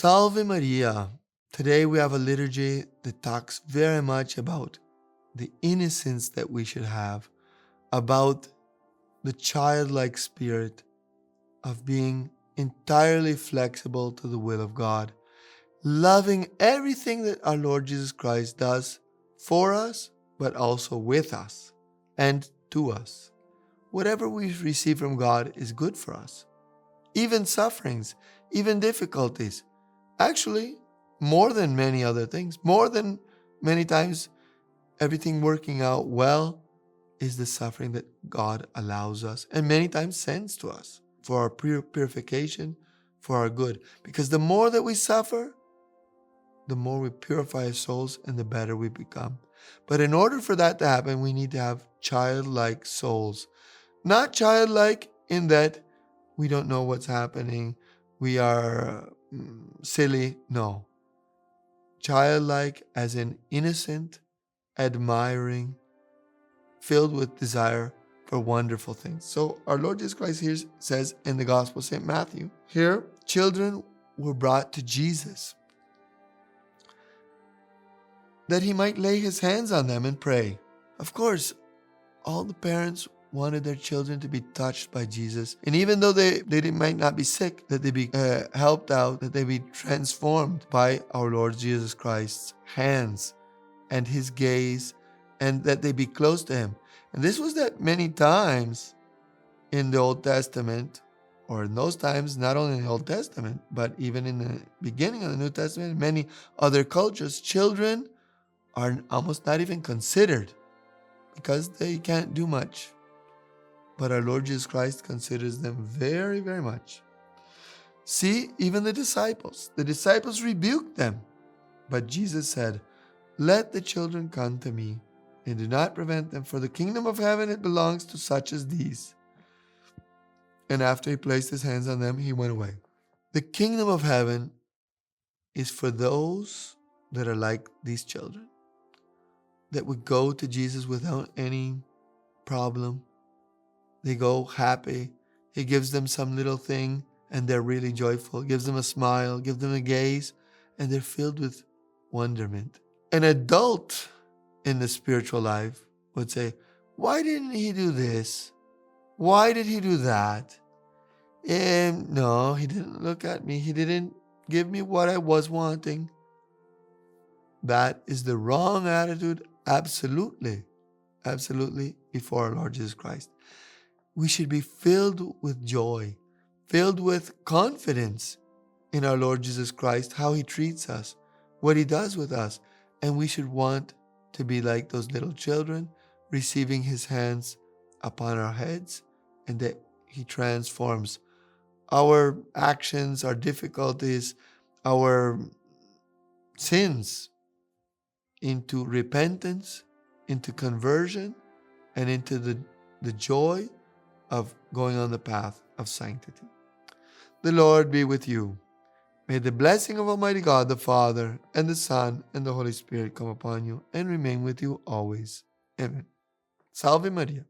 Salve Maria. Today we have a liturgy that talks very much about the innocence that we should have, about the childlike spirit of being entirely flexible to the will of God, loving everything that our Lord Jesus Christ does for us, but also with us and to us. Whatever we receive from God is good for us. Even sufferings, even difficulties. Actually, more than many other things, more than many times, everything working out well is the suffering that God allows us and many times sends to us for our purification, for our good. Because the more that we suffer, the more we purify our souls and the better we become. But in order for that to happen, we need to have childlike souls. Not childlike in that we don't know what's happening, we are silly. No. Childlike as in innocent, admiring, filled with desire for wonderful things. So our Lord Jesus Christ here says in the Gospel of St. Matthew, here children were brought to Jesus that he might lay his hands on them and pray. Of course, all the parents wanted their children to be touched by Jesus. And even though they might not be sick, that they be helped out, that they be transformed by our Lord Jesus Christ's hands and his gaze, and that they be close to him. And this was that many times in the Old Testament, or in those times, not only in the Old Testament, but even in the beginning of the New Testament, in many other cultures, children are almost not even considered because they can't do much. But our Lord Jesus Christ considers them very, very much. See, even the disciples rebuked them. But Jesus said, "Let the children come to me, and do not prevent them, for the kingdom of heaven it belongs to such as these." And after he placed his hands on them, he went away. The kingdom of heaven is for those that are like these children, that would go to Jesus without any problem. They go happy. He gives them some little thing and they're really joyful. Gives them a smile, gives them a gaze, and they're filled with wonderment. An adult in the spiritual life would say, "Why didn't he do this? Why did he do that? And no, he didn't look at me. He didn't give me what I was wanting." That is the wrong attitude, absolutely before our Lord Jesus Christ. We should be filled with joy, filled with confidence in our Lord Jesus Christ, how he treats us, what he does with us. And we should want to be like those little children, receiving his hands upon our heads, and that he transforms our actions, our difficulties, our sins into repentance, into conversion, and into the joy of going on the path of sanctity. The Lord be with you. May the blessing of Almighty God, the Father, and the Son, and the Holy Spirit come upon you and remain with you always. Amen. Salve Maria.